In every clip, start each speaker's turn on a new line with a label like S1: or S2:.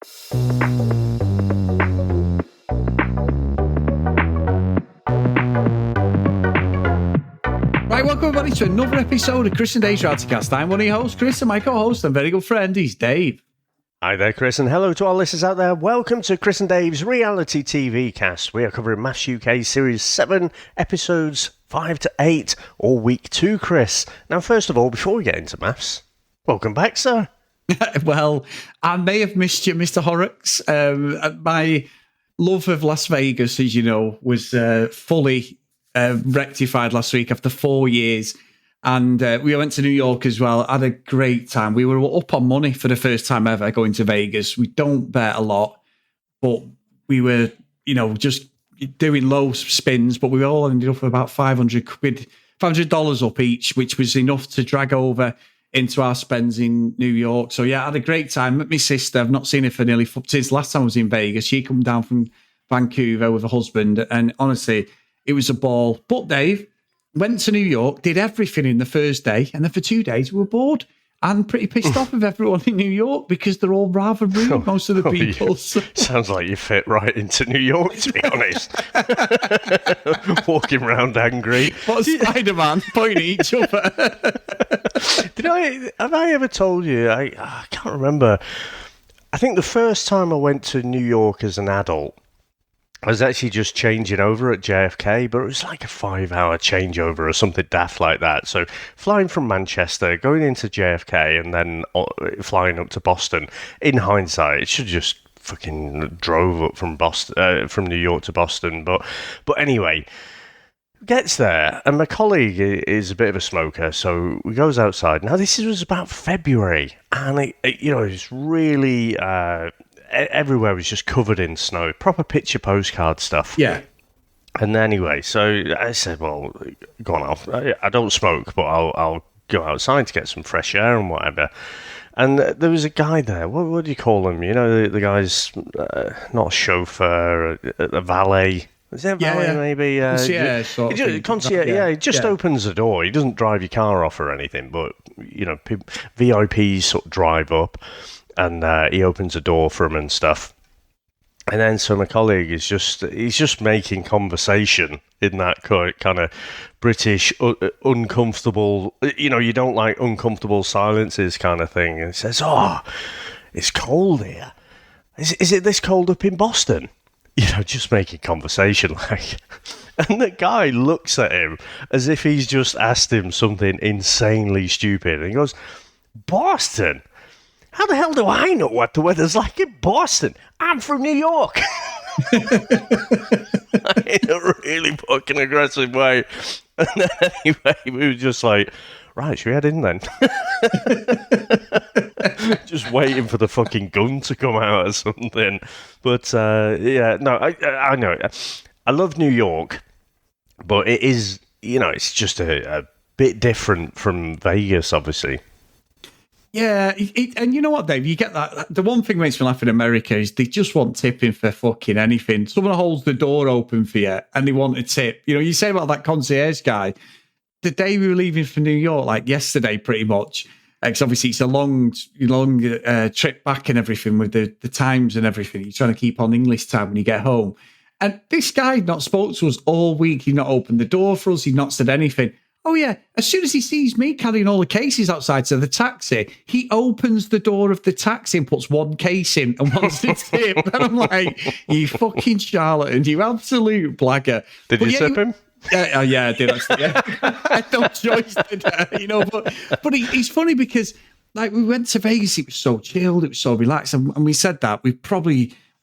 S1: Right, welcome everybody to another episode of Chris and Dave's Reality. I'm one of your hosts, Chris, and my co-host and very good friend is Dave.
S2: Hi there, Chris, and hello to our listeners out there. Welcome to Chris and Dave's Reality TV Cast. We are covering MAFS UK Series 7, episodes 5 to 8, or Week 2, Chris. Now, first of all, before we get into MAFS, welcome back, sir.
S1: Well, I may have missed you, Mr. Horrocks. My love of Las Vegas, as you know, was fully rectified last week after 4 years. And we went to New York as well. Had a great time. We were up on money for the first time ever going to Vegas. We don't bet a lot, but we were, just doing low spins. But we all ended up with about $500 up each, which was enough to drag over into our spends in New York. So yeah, I had a great time. Met my sister. I've not seen her for since last time I was in Vegas. She come down from Vancouver with her husband, and honestly, it was a ball. But Dave, went to New York, did everything in the first day, and then for 2 days we were bored and pretty pissed off with everyone in New York because they're all rather rude, most of the people.
S2: Yeah. Sounds like you fit right into New York, to be honest. Walking around angry.
S1: What's Spider-Man pointing at each other?
S2: Have I ever told you? I can't remember. I think the first time I went to New York as an adult, I was actually just changing over at JFK, but it was like a 5-hour changeover or something daft like that. So flying from Manchester, going into JFK, and then flying up to Boston. In hindsight, it should have just fucking drove up from from New York to Boston. But anyway, gets there, and my colleague is a bit of a smoker, so we goes outside. Now this was about February, and it was really. Everywhere was just covered in snow. Proper picture postcard stuff.
S1: Yeah.
S2: And anyway, so I said, well, go on, I don't smoke, but I'll go outside to get some fresh air and whatever. And there was a guy there. What do you call him? The guy's not a chauffeur, a valet. Is it a valet, maybe? Concierge, he just opens the door. He doesn't drive your car off or anything, but, VIPs sort of drive up. And he opens a door for him and stuff. And then so my colleague he's just making conversation in that kind of British uncomfortable, you don't like uncomfortable silences kind of thing. And he says, "Oh, it's cold here. Is it this cold up in Boston?" Just making conversation like. And the guy looks at him as if he's just asked him something insanely stupid. And he goes, "Boston? How the hell do I know what the weather's like in Boston? I'm from New York." In a really fucking aggressive way. And then anyway, we were just like, right, should we head in then? Just waiting for the fucking gun to come out or something. But I know. I love New York, but it is, it's just a bit different from Vegas, obviously.
S1: Yeah, and you know what, Dave? You get that. The one thing that makes me laugh in America is they just want tipping for fucking anything. Someone holds the door open for you and they want a tip. You say about that concierge guy. The day we were leaving for New York, like yesterday pretty much, because obviously it's a long trip back and everything with the times and everything. You're trying to keep on English time when you get home. And this guy had not spoke to us all week. He'd not opened the door for us. He'd not said anything. Oh, yeah. As soon as he sees me carrying all the cases outside to the taxi, he opens the door of the taxi and puts one case in and wants to tip. And I'm like, you fucking charlatan, you absolute blagger.
S2: Did you tip him?
S1: Yeah, I did actually. Yeah. I don't choice did but he's funny because like we went to Vegas, it was so chilled, it was so relaxed, and we said that we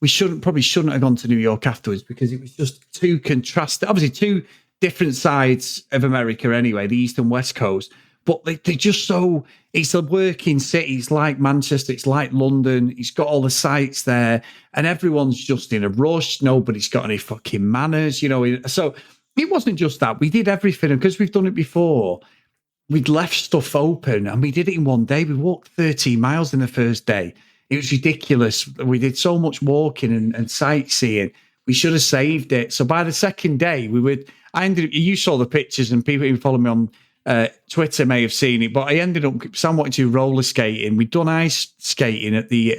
S1: shouldn't have gone to New York afterwards because it was just too contrasted. Obviously, two different sides of America anyway, the East and West Coast, but they're just so, it's a working city. It's like Manchester, it's like London, it's got all the sites there, and everyone's just in a rush. Nobody's got any fucking manners, So it wasn't just that. We did everything, and because we've done it before, we'd left stuff open, and we did it in one day. We walked 13 miles in the first day. It was ridiculous. We did so much walking and sightseeing. We should have saved it. So by the second day, you saw the pictures, and people who follow me on Twitter may have seen it, but I ended up, Sam wanted to roller skating. We'd done ice skating at the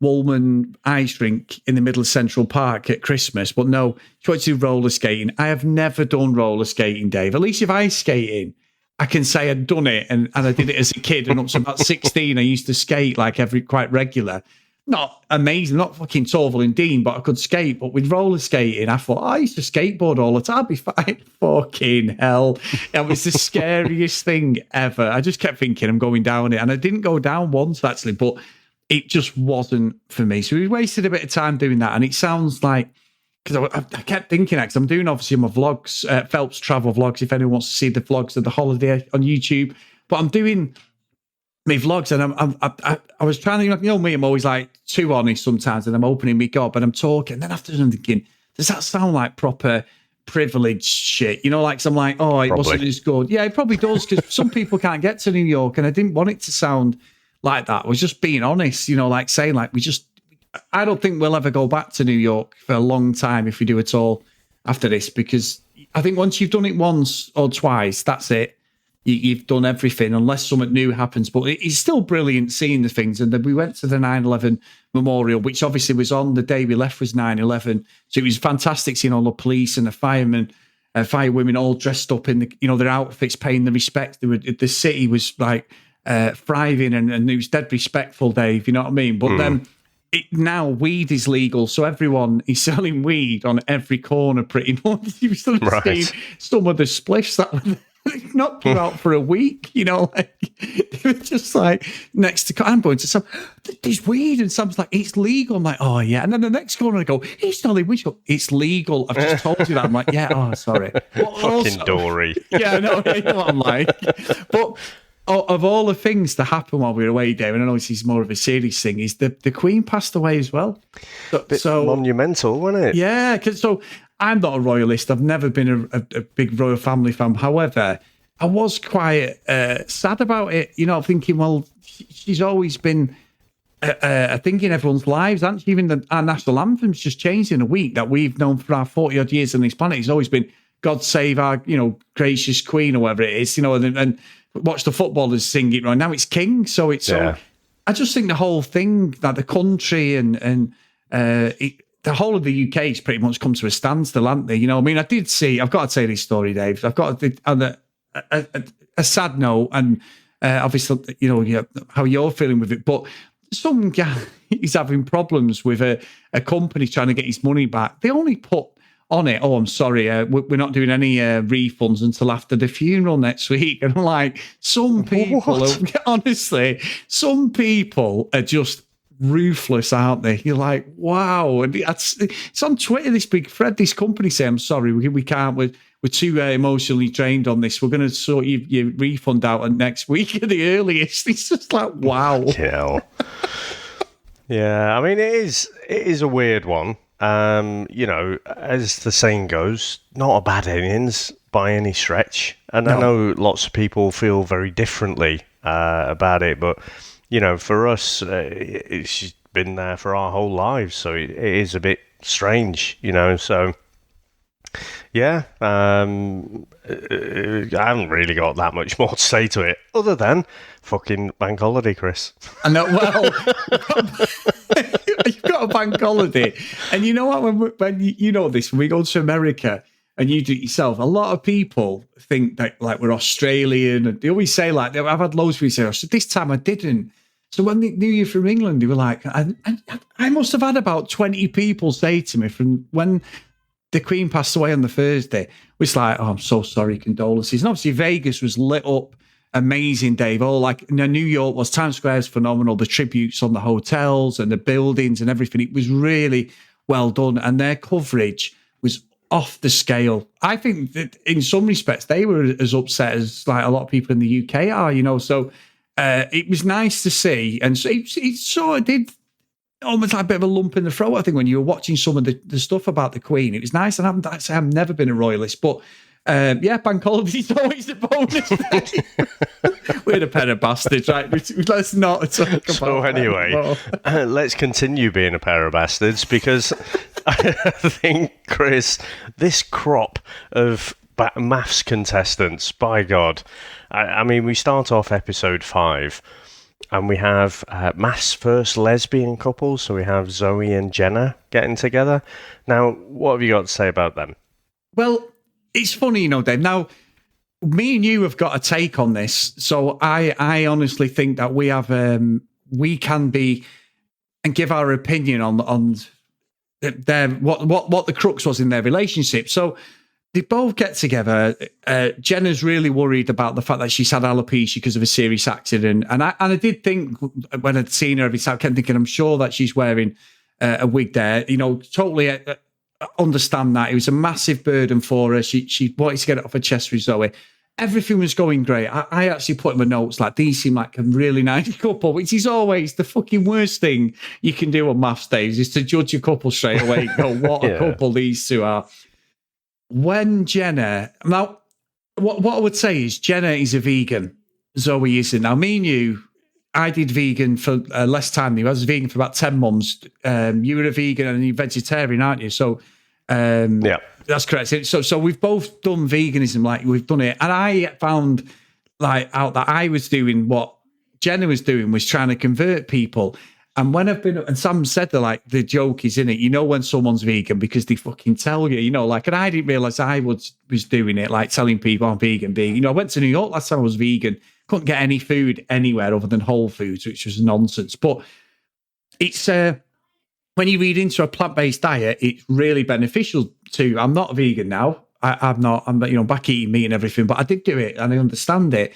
S1: Woolman ice rink in the middle of Central Park at Christmas. But no, she wanted to do roller skating. I have never done roller skating, Dave. At least if ice skating, I can say I'd done it, and I did it as a kid. And up to about 16, I used to skate like quite regular. Not amazing, not fucking Torval and Dean, but I could skate. But with roller skating, I thought, I used to skateboard all the time. I'd be fine. Fucking hell. It was the scariest thing ever. I just kept thinking I'm going down it. And I didn't go down once, actually, but it just wasn't for me. So we wasted a bit of time doing that. And it sounds like, because I kept thinking, because I'm doing obviously my vlogs, Phelps travel vlogs, if anyone wants to see the vlogs of the holiday on YouTube. But I'm doing my vlogs, and I was trying to, me, I'm always like too honest sometimes, and I'm opening me gob and I'm talking. And then after I'm thinking, does that sound like proper privileged shit? Like, so I'm like, oh, it wasn't as good. Yeah, it probably does, because some people can't get to New York, and I didn't want it to sound like that. I was just being honest, like saying, like, I don't think we'll ever go back to New York for a long time, if we do at all, after this, because I think once you've done it once or twice, that's it. You've done everything, unless something new happens. But it's still brilliant seeing the things. And then we went to the 9/11 memorial, which obviously was on the day we left was 9/11. So it was fantastic seeing all the police and the firemen, firewomen all dressed up in their outfits, paying the respect. The city was like thriving, and it was dead respectful, Dave. You know what I mean? But then now weed is legal, so everyone is selling weed on every corner pretty much. You've sort of seen some of the spliffs that were knocked you out for a week, like they were just like next to. I'm going to some. There's weed, and Sam's like, it's legal. I'm like, oh yeah, and then the next corner I go, it's not legal. It's legal. I've just told you that. I'm like, yeah, oh sorry.
S2: Fucking Dory.
S1: Yeah, no, you know what I'm like. But of all the things that happened while we were away, Dave, and I know this is more of a serious thing, is the Queen passed away as well. So
S2: monumental, wasn't it?
S1: Yeah, because I'm not a royalist. I've never been a big royal family fan. However, I was quite sad about it. Thinking, well, she's always been I think in everyone's lives, hasn't she? Even our national anthem's just changed in a week that we've known for our 40-odd years on this planet. It's always been God save our, gracious Queen or whatever it is, and watch the footballers sing it right now. It's King, so it's. Yeah. I just think the whole thing that the country and the whole of the UK has pretty much come to a standstill, haven't they? I did see. I've got to tell this story, Dave. I've got a sad note, and obviously, how you're feeling with it, but some guy is having problems with a company trying to get his money back. They only put on it, oh, I'm sorry, we're not doing any refunds until after the funeral next week. And I'm like, some people, honestly, some people are just ruthless, aren't they? You're like, wow. And it's on Twitter, this big thread, this company say, I'm sorry, we can't, we're too emotionally drained on this. We're going to sort your refund out next week at the earliest. It's just like, wow.
S2: Yeah, I mean, it is a weird one. As the saying goes, not a bad innings by any stretch. And no. I know lots of people feel very differently about it, but, for us, it's been there for our whole lives. So it is a bit strange, so... Yeah, I haven't really got that much more to say to it, other than fucking bank holiday, Chris.
S1: I know, well, you've got a bank holiday. And you know what, when you know this, when we go to America and you do it yourself, a lot of people think that like we're Australian, and they always say like, I've had loads of people say, so this time I didn't. So when they knew you from England, they were like, I must have had about 20 people say to me from when the Queen passed away on the Thursday, was like, oh, I'm so sorry, condolences. And obviously Vegas was lit up, amazing, Dave. New York was, Times Square is phenomenal. The tributes on the hotels and the buildings and everything, it was really well done. And their coverage was off the scale. I think that in some respects, they were as upset as like a lot of people in the UK are, so it was nice to see. And so it sort of did almost like a bit of a lump in the throat, I think, when you were watching some of the stuff about the Queen. It was nice, and I've never been a royalist, but bank holiday is always a bonus. We're a pair of bastards, right? Let's not talk about that.
S2: So anyway, let's continue being a pair of bastards, because I think, Chris, this crop of maths contestants, by God, I mean, we start off episode 5, and we have Matt's first lesbian couple. So we have Zoe and Jenna getting together. Now, what have you got to say about them?
S1: Well, it's funny, Dave. Now, me and you have got a take on this. So I honestly think that we can be and give our opinion on their what the crux was in their relationship. So they both get together. Jenna's really worried about the fact that she's had alopecia because of a serious accident, and I did think when I'd seen her every time, I kept thinking, I'm sure that she's wearing a wig there. Totally understand that it was a massive burden for her. She wanted to get it off her chest with Zoe. Everything was going great. I actually put in my notes like these seem like a really nice couple, which is always the fucking worst thing you can do on maths days is to judge a couple straight away. Go, what a couple these two are. When Jenna, now, what I would say is Jenna is a vegan. Zoe isn't. Now, me and you, I did vegan for less time than you. I was vegan for about 10 months. You were a vegan and you're vegetarian, aren't you? So, yeah. That's correct. So we've both done veganism, like we've done it. And I found out that I was doing what Jenna was doing, was trying to convert people. And when I've been, and Sam said that the joke is in it, when someone's vegan because they fucking tell you, and I didn't realize I was doing it, like telling people I'm vegan. I went to New York last time I was vegan, couldn't get any food anywhere other than Whole Foods, which was nonsense. But it's, when you read into a plant-based diet, it's really beneficial to. I'm not a vegan now. I'm back eating meat and everything, but I did do it and I understand it.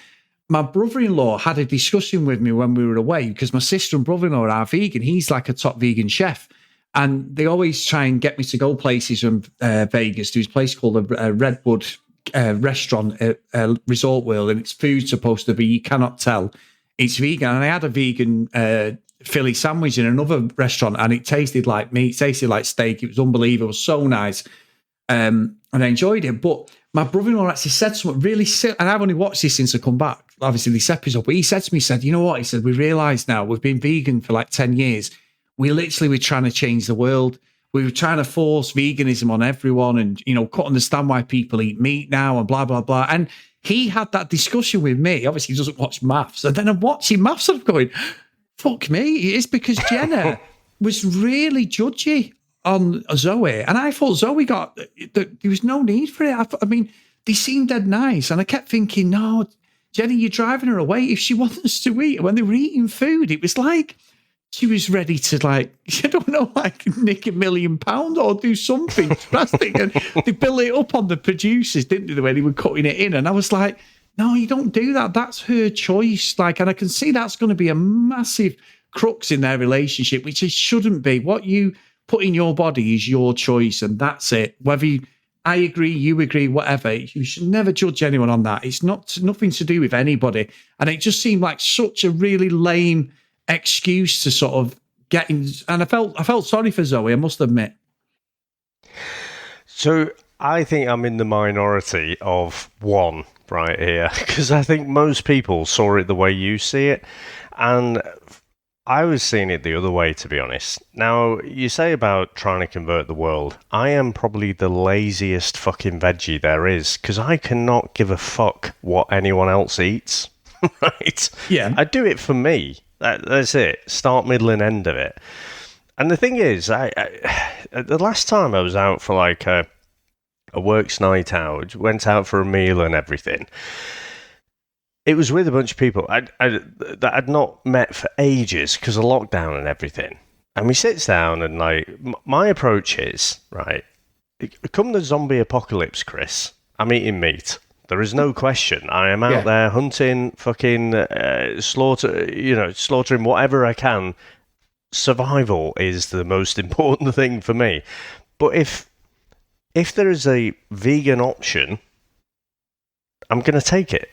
S1: My brother-in-law had a discussion with me when we were away because my sister and brother-in-law are vegan. He's like a top vegan chef. And they always try and get me to go places in Vegas. There's a place called a Redwood restaurant at Resort World, and its food's supposed to be, you cannot tell it's vegan. And I had a vegan Philly sandwich in another restaurant, and it tasted like meat, it tasted like steak. It was unbelievable, so nice. And I enjoyed it. But my brother-in-law actually said something really silly, and I've only watched this since I come back, obviously this episode, but he said to me, you know what? He said, we realise now we've been vegan for like 10 years. We literally were trying to change the world. We were trying to force veganism on everyone and, couldn't understand why people eat meat now and blah, blah, blah. And he had that discussion with me. Obviously, he doesn't watch maths. And then I'm watching maths and I'm going, fuck me. It's because Jenna was really judgy on Zoe. And I thought Zoe there was no need for it. I mean, they seemed dead nice. And I kept thinking, no, Jenny, you're driving her away. If she wants us to eat, when they were eating food, it was like she was ready to nick £1 million or do something drastic. And they built it up on the producers, didn't they, the way they were cutting it in. And I was like, no, you don't do that. That's her choice. And I can see that's going to be a massive crux in their relationship, which it shouldn't be. What you put in your body is your choice, and that's it. Whether I agree, you agree, whatever, you should never judge anyone on that. It's nothing to do with anybody. And it just seemed like such a really lame excuse to sort of get in. And I felt sorry for Zoe, I must admit.
S2: So I think I'm in the minority of one right here, because I think most people saw it the way you see it, and I was seeing it the other way, to be honest. Now, you say about trying to convert the world. I am probably the laziest fucking veggie there is, because I cannot give a fuck what anyone else eats, right?
S1: Yeah.
S2: I do it for me. That's it. Start, middle, and end of it. And the thing is, I the last time I was out for like a works night out, went out for a meal and everything, it was with a bunch of people that I'd not met for ages because of lockdown and everything. And we sit down and my approach is, right, come the zombie apocalypse, Chris, I'm eating meat. There is no question. I am out there hunting, fucking slaughtering whatever I can. Survival is the most important thing for me. But if there is a vegan option, I'm going to take it.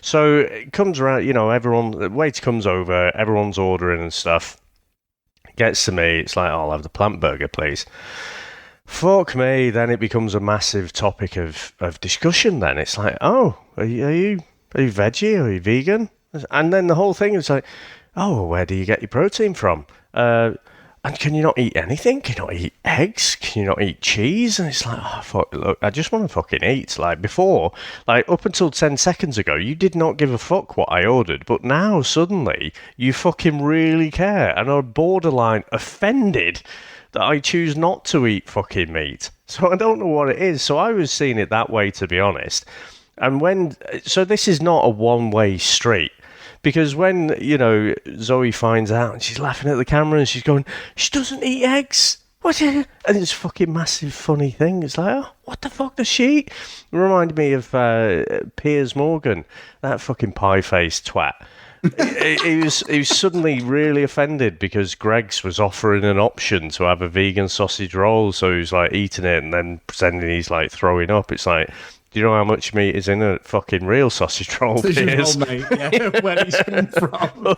S2: So it comes around, the waiter comes over, everyone's ordering and stuff. Gets to me, it's like, I'll have the plant burger, please. Fuck me, then it becomes a massive topic of discussion then. It's like, oh, are you veggie? Are you vegan? And then the whole thing is like, oh, where do you get your protein from? And can you not eat anything? Can you not eat eggs? Can you not eat cheese? And it's like, oh, fuck, look, I just want to fucking eat. Like before, like up until 10 seconds ago, you did not give a fuck what I ordered. But now, suddenly, you fucking really care and are borderline offended that I choose not to eat fucking meat. So I don't know what it is. So I was seeing it that way, to be honest. And so this is not a one-way street. Because when, Zoe finds out and she's laughing at the camera and she's going, she doesn't eat eggs. What? And it's a fucking massive funny thing. It's like, oh, what the fuck does she eat? It reminded me of Piers Morgan, that fucking pie-faced twat. he was suddenly really offended because Greggs was offering an option to have a vegan sausage roll. So he was like eating it and then pretending he's like throwing up. It's like, do you know how much meat is in a fucking real sausage roll, Piers?
S1: Mate, yeah, where he's come from.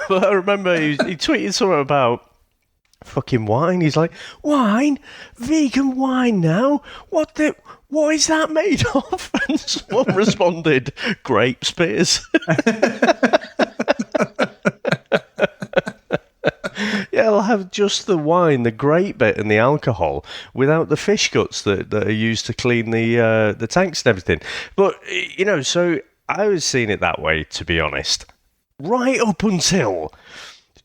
S2: Well, I remember he tweeted something about fucking wine. He's like, wine? Vegan wine now? What is that made of? And someone responded, grapes, Piers. Yeah, I'll have just the wine, the grape bit, and the alcohol without the fish guts that are used to clean the tanks and everything. But so I was seeing it that way, to be honest. Right up until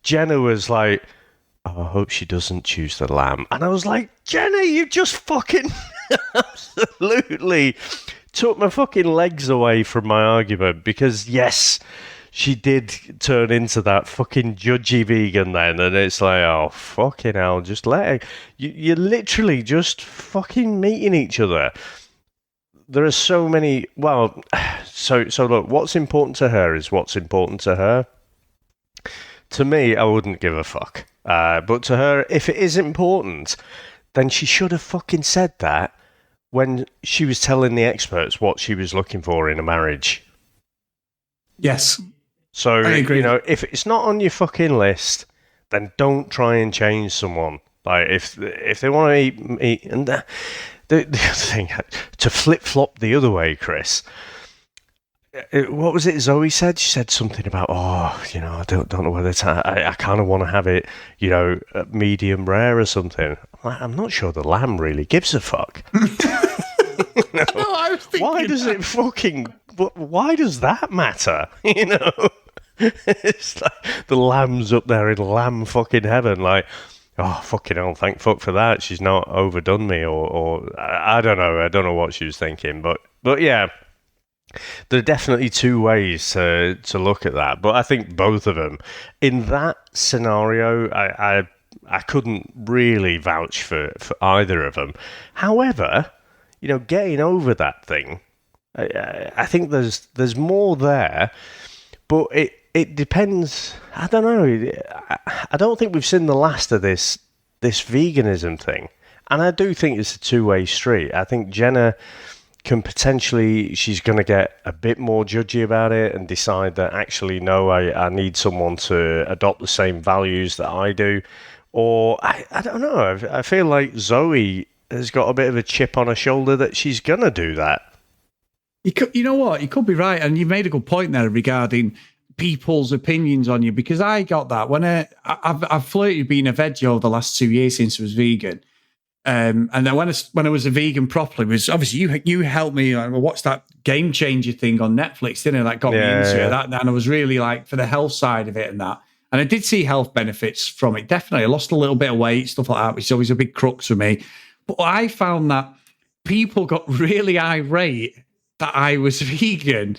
S2: Jenna was like, "Oh, I hope she doesn't choose the lamb," and I was like, "Jenna, you just fucking absolutely took my fucking legs away from my argument because yes." She did turn into that fucking judgy vegan then, and it's like, oh, fucking hell, just let it. You're literally just fucking meeting each other. There are so many, so look, what's important to her is what's important to her. To me, I wouldn't give a fuck. But to her, if it is important, then she should have fucking said that when she was telling the experts what she was looking for in a marriage.
S1: Yes.
S2: So, if it's not on your fucking list, then don't try and change someone. Like, if they want to eat meat, and the other thing, to flip-flop the other way, Chris, what was it Zoe said? She said something about, I don't know whether I kind of want to have it, medium rare or something. I'm not sure the lamb really gives a fuck. Why does it fucking... Why does that matter? It's like the lamb's up there in lamb fucking heaven. Like, oh, fucking hell, thank fuck for that. She's not overdone me or I don't know. I don't know what she was thinking. But yeah, there are definitely two ways to look at that. But I think both of them, in that scenario, I couldn't really vouch for either of them. However, getting over that thing, I think there's more there, but it depends. I don't know. I don't think we've seen the last of this veganism thing, and I do think it's a two-way street. I think Jenna can potentially, she's going to get a bit more judgy about it and decide that actually no, I need someone to adopt the same values that I do, or I don't know. I feel like Zoe has got a bit of a chip on her shoulder that she's going to do that.
S1: You know what? You could be right, and you made a good point there regarding people's opinions on you, because I got that when I've flirted being a veggie over the last 2 years since I was vegan, and then when I was a vegan properly, was obviously you helped me. I watched that Game Changer thing on Netflix, didn't it? That got me into it. That, and I was really like for the health side of it and that, and I did see health benefits from it. Definitely, I lost a little bit of weight, stuff like that, which is always a big crux for me. But I found that people got really irate that I was vegan,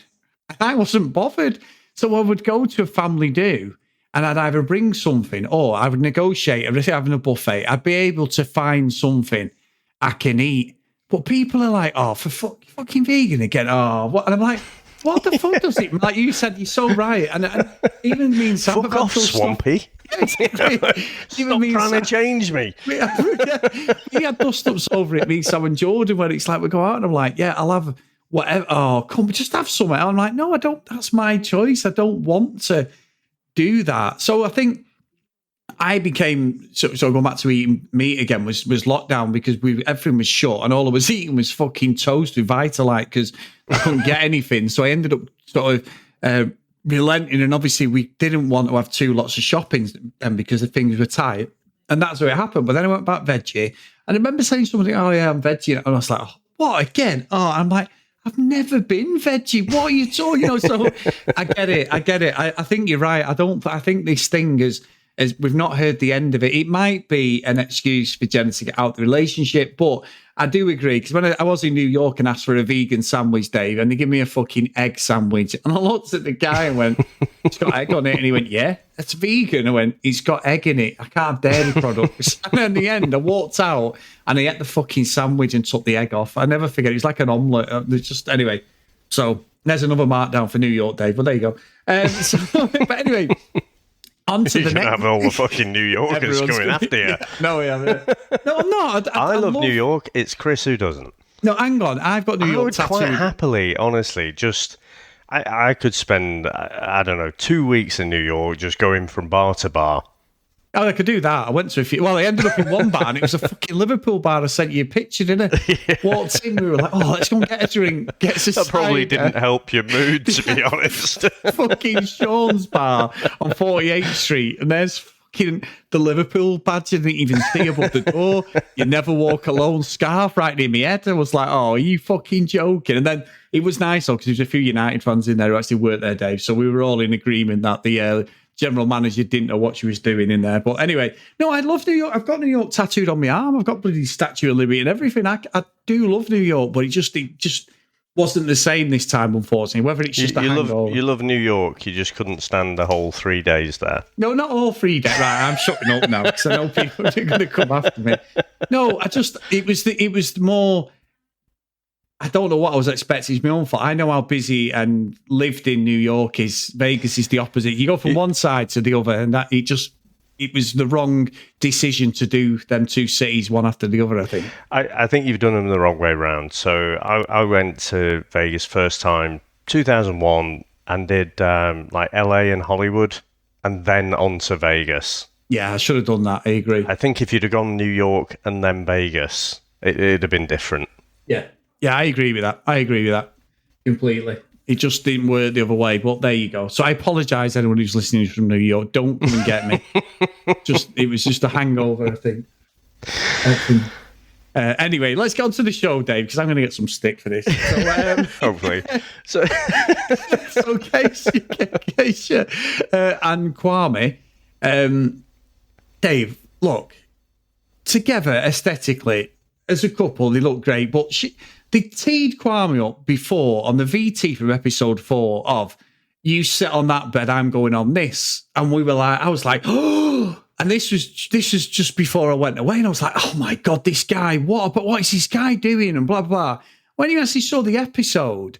S1: and I wasn't bothered. So I would go to a family do, and I'd either bring something or I would negotiate. If they're having a buffet, I'd be able to find something I can eat. But people are like, "Oh, for fucking vegan again." Oh, what? And I'm like, "What the fuck does it?" Like you said, you're so right. And even me and Sam,
S2: fuck off, Swampy. Stop trying to change me.
S1: We had dust-ups over it, me, Sam, and Jordan, where it's like we go out and I'm like, "Yeah, I'll have whatever. Oh, come, just have something." I'm like, "No, I don't. That's my choice. I don't want to do that." So I think I became so going back to eating meat again was lockdown, because everything was shut and all I was eating was fucking toast with Vitalite because I couldn't get anything. So I ended up sort of relenting, and obviously we didn't want to have two lots of shopping because the things were tight. And that's where it happened. But then I went back veggie. And I remember saying something, oh, yeah, I'm veggie. And I was like, oh, what, again? Oh, I'm like, I've never been veggie. What are you talking? So I get it. I think you're right. I think this thing is we've not heard the end of it. It might be an excuse for Jenna to get out of the relationship, but I do agree, because when I was in New York and asked for a vegan sandwich, Dave, and they give me a fucking egg sandwich, and I looked at the guy and went, it's got egg on it, and he went, yeah, it's vegan. I went, it's got egg in it. I can't have dairy products. And in the end, I walked out and I ate the fucking sandwich and took the egg off. I never forget. It was like an omelette. Anyway, so there's another markdown for New York, Dave. Well, there you go. But anyway. On to
S2: You're
S1: the
S2: going to
S1: next.
S2: have all the fucking New Yorkers
S1: Everyone's
S2: coming after you.
S1: Yeah. No, yeah. No, I'm not.
S2: I love New York. It's Chris who doesn't.
S1: No, hang on. I've got New
S2: I
S1: York
S2: would
S1: tattooed.
S2: quite happily, honestly, I could spend, I don't know, 2 weeks in New York just going from bar to bar.
S1: Oh, I could do that. I went to a few. Well, I ended up in one bar, and it was a fucking Liverpool bar. I sent you a picture, didn't I? Yeah. Walked in, we were like, "Oh, let's go and get a drink." Get us a
S2: That probably
S1: cider.
S2: didn't help your mood, to be honest.
S1: Fucking Sean's bar on 48th Street, and there's fucking the Liverpool badge. I didn't even see above the door. You never walk alone scarf right near my head. I was like, "Oh, are you fucking joking?" And then it was nice, though, because there was a few United fans in there who actually worked there, Dave. So we were all in agreement that the general manager didn't know what she was doing in there. But anyway, no, I love New York. I've got New York tattooed on my arm. I've got bloody Statue of Liberty and everything. I do love New York, but it just wasn't the same this time, unfortunately. Whether it's just a hangover.
S2: You love New York. You just couldn't stand the whole 3 days there.
S1: No, not all 3 days. Right, I'm shutting up now because I know people are going to come after me. No, it was more. I don't know what I was expecting. It's my own fault. I know how busy and lived in New York is. Vegas is the opposite. You go from one side to the other, and it was the wrong decision to do them two cities one after the other, I think.
S2: I think you've done them the wrong way round. So I went to Vegas first time 2001 and did like LA and Hollywood, and then on to Vegas.
S1: Yeah, I should have done that. I agree.
S2: I think if you'd have gone New York and then Vegas, it'd have been different.
S1: Yeah, I agree with that completely. It just didn't work the other way, but there you go. So I apologise to anyone who's listening from New York. Don't come and get me. It was just a hangover, I think. Anyway, let's get on to the show, Dave, because I'm going to get some stick for this. So,
S2: Hopefully. So
S1: Keisha and Kwame, Dave, look, together aesthetically, as a couple, they look great, but they teed Kwame up before on the VT from episode 4 of you sit on that bed, I'm going on this. And I was like, oh, and this was just before I went away. And I was like, oh my God, this guy, what is this guy doing? And blah, blah. When you actually saw the episode,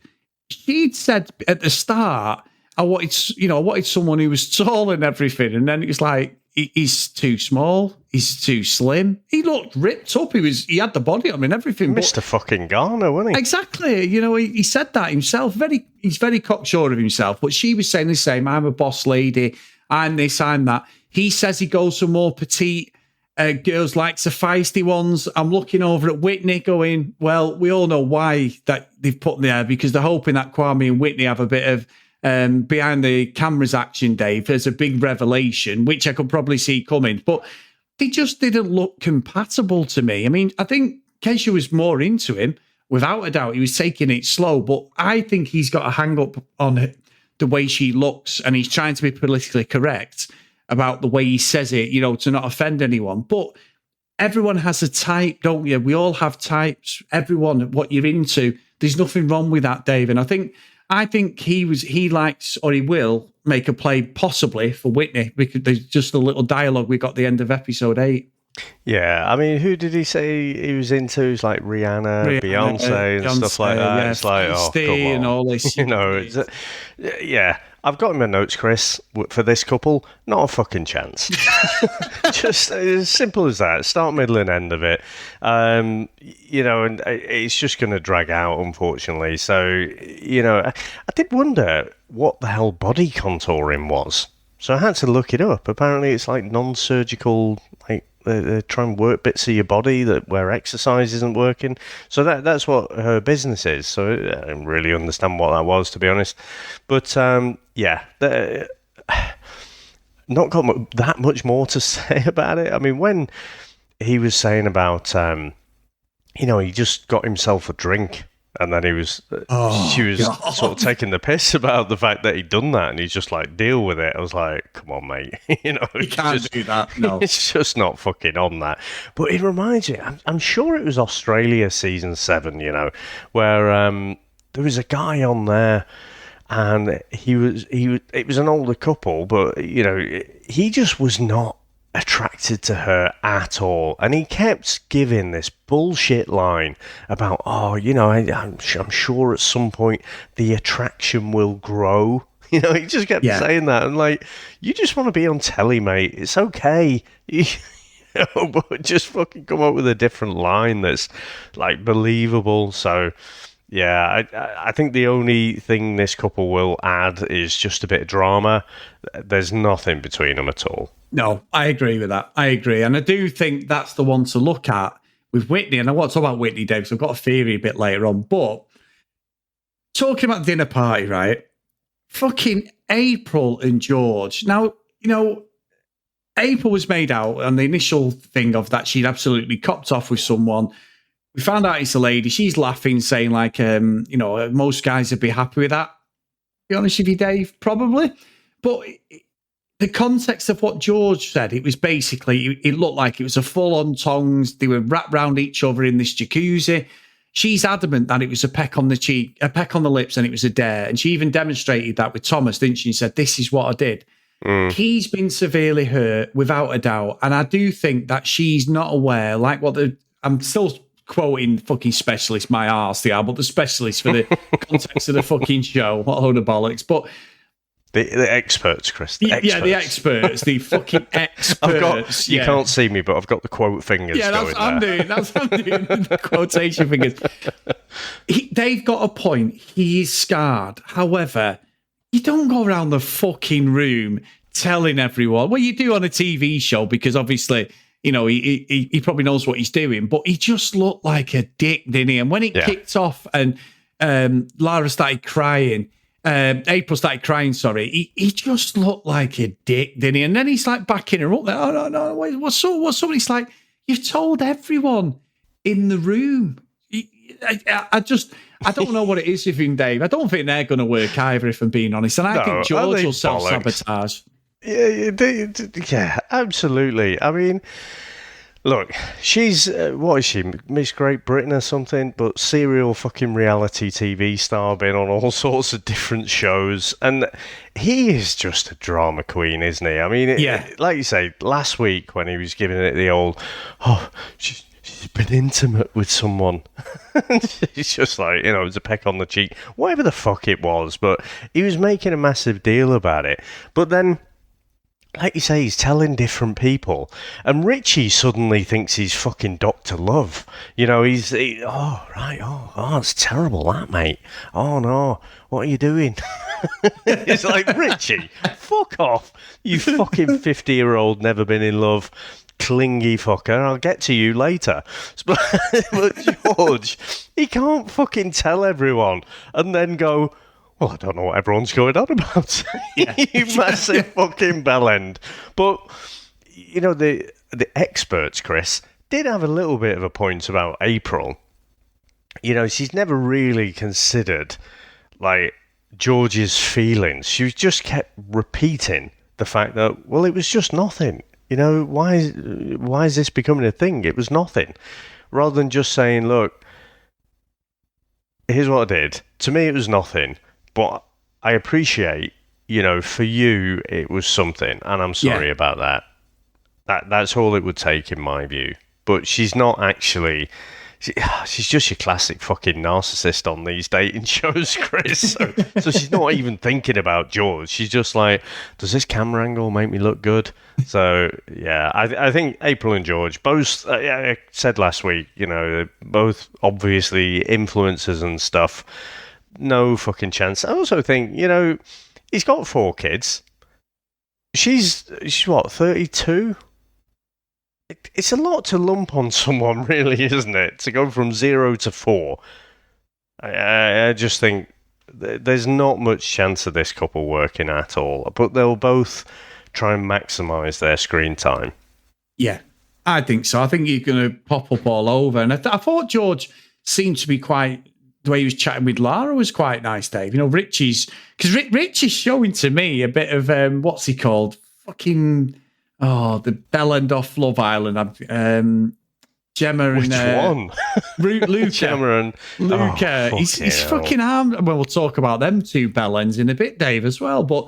S1: she'd said at the start, I wanted someone who was tall and everything. And then it was like, he's too small. He's too slim. He looked ripped up. He had the body on him and everything.
S2: Mr. fucking Garner, wasn't he?
S1: Exactly. He said that himself. He's very cocksure of himself. But she was saying the same. I'm a boss lady. I'm this, I'm that. He says he goes for more petite girls, likes the feisty ones. I'm looking over at Whitney going, well, we all know why that they've put there, because they're hoping that Kwame and Whitney have a bit of behind the cameras action, Dave. There's a big revelation, which I could probably see coming, but they just didn't look compatible to me. I mean, I think Keisha was more into him, without a doubt. He was taking it slow, but I think he's got a hang up on it, the way she looks, and he's trying to be politically correct about the way he says it, to not offend anyone. But everyone has a type, don't you? We all have types. Everyone, what you're into. There's nothing wrong with that, Dave. And I think he likes, or he will make a play possibly for Whitney, because there's just a little dialogue we got at the end of episode 8.
S2: Yeah, I mean, who did he say he was into? It's like Rihanna, Beyonce, and stuff like that.
S1: Yeah,
S2: it's like, oh, come on.
S1: and all this.
S2: Yeah, I've got him a notes, Chris, for this couple. Not a fucking chance. Just as simple as that. Start, middle, and end of it. And it's just going to drag out, unfortunately. So, I did wonder what the hell body contouring was. So I had to look it up. Apparently, it's like non-surgical, like they try and work bits of your body where exercise isn't working. So that's what her business is. So I didn't really understand what that was, to be honest. But yeah, not got that much more to say about it. I mean, when he was saying about, he just got himself a drink. And then she was
S1: God.
S2: sort of taking the piss about the fact that he'd done that, and he's just like, deal with it. I was like, come on, mate.
S1: You can't do that. No,
S2: it's just not fucking on that. But it reminds me, I'm sure it was Australia season 7, where there was a guy on there, and it was an older couple, but he just was not attracted to her at all, and he kept giving this bullshit line about, I'm sure at some point the attraction will grow. He just kept saying that, and like, you just want to be on telly, mate. It's okay. But just fucking come up with a different line that's like believable. So yeah, I think the only thing this couple will add is just a bit of drama. There's nothing between them at all.
S1: No, I agree with that. I agree. And I do think that's the one to look at with Whitney. And I want to talk about Whitney, Dave, because I've got a theory a bit later on. But talking about dinner party, right? Fucking April and George. Now, April was made out on the initial thing of that she'd absolutely copped off with someone. We found out it's a lady. She's laughing, saying like, most guys would be happy with that. Be honest with you, Dave, probably. But the context of what George said, it was basically, it looked like it was a full-on tongs. They were wrapped around each other in this jacuzzi. She's adamant that it was a peck on the cheek, a peck on the lips, and it was a dare. And she even demonstrated that with Thomas, didn't she? She said, this is what I did. He's been severely hurt, without a doubt. And I do think that she's not aware, like I'm still quoting fucking specialist, my arse, but the specialist for the context of the fucking show. What a load of bollocks. But
S2: the experts, Chris.
S1: The experts, the fucking experts.
S2: You can't see me, but I've got the quote fingers.
S1: Yeah, that's what I'm doing. That's what I'm doing. The quotation fingers. They've got a point. He is scarred. However, you don't go around the fucking room telling everyone. Well, you do on a TV show because obviously, he probably knows what he's doing. But he just looked like a dick, didn't he? And when it kicked off and Lara started crying. April started crying, sorry. He just looked like a dick, didn't he? And then he's like backing her up there. Oh, no, what's up? He's like, you've told everyone in the room. I don't know what it is with him, Dave. I don't think they're going to work either, if I'm being honest. And I think George will self-sabotage.
S2: Yeah, absolutely. I mean, look, she's, what is she, Miss Great Britain or something? But serial fucking reality TV star, been on all sorts of different shows. And he is just a drama queen, isn't he? I mean, like you say, last week when he was giving it the old, she's been intimate with someone. It's just like, it was a peck on the cheek. Whatever the fuck it was. But he was making a massive deal about it. But then, like you say, he's telling different people. And Richie suddenly thinks he's fucking Dr. Love. It's terrible, that, mate. Oh, no, what are you doing? It's like, Richie, fuck off. You fucking 50-year-old, never been in love, clingy fucker. I'll get to you later. But George, he can't fucking tell everyone and then go, well, I don't know what everyone's going on about. You massive fucking bellend. But, the experts, Chris, did have a little bit of a point about April. She's never really considered, like, George's feelings. She just kept repeating the fact that, well, it was just nothing. Why is this becoming a thing? It was nothing. Rather than just saying, look, here's what I did. To me, it was nothing. But I appreciate, for you, it was something, and I'm sorry about that. That's all it would take, in my view. But she's not actually. She's just your classic fucking narcissist on these dating shows, Chris. So she's not even thinking about George. She's just like, does this camera angle make me look good? So, yeah, I think April and George, both, I said last week, both obviously influencers and stuff. No fucking chance. I also think, he's got 4 kids. She's what, 32? It's a lot to lump on someone, really, isn't it? To go from 0 to 4. I just think there's not much chance of this couple working at all. But they'll both try and maximise their screen time.
S1: Yeah, I think so. I think you're going to pop up all over. And I thought George seemed to be quite, the way he was chatting with Lara was quite nice, Dave. You know, Richie's, because Rich is showing to me a bit of, what's he called? Fucking, the bell end off Love Island. Gemma
S2: Which
S1: and Luca.
S2: Gemma and
S1: Luca. He's fucking armed. Well, we'll talk about them two bell ends in a bit, Dave, as well. But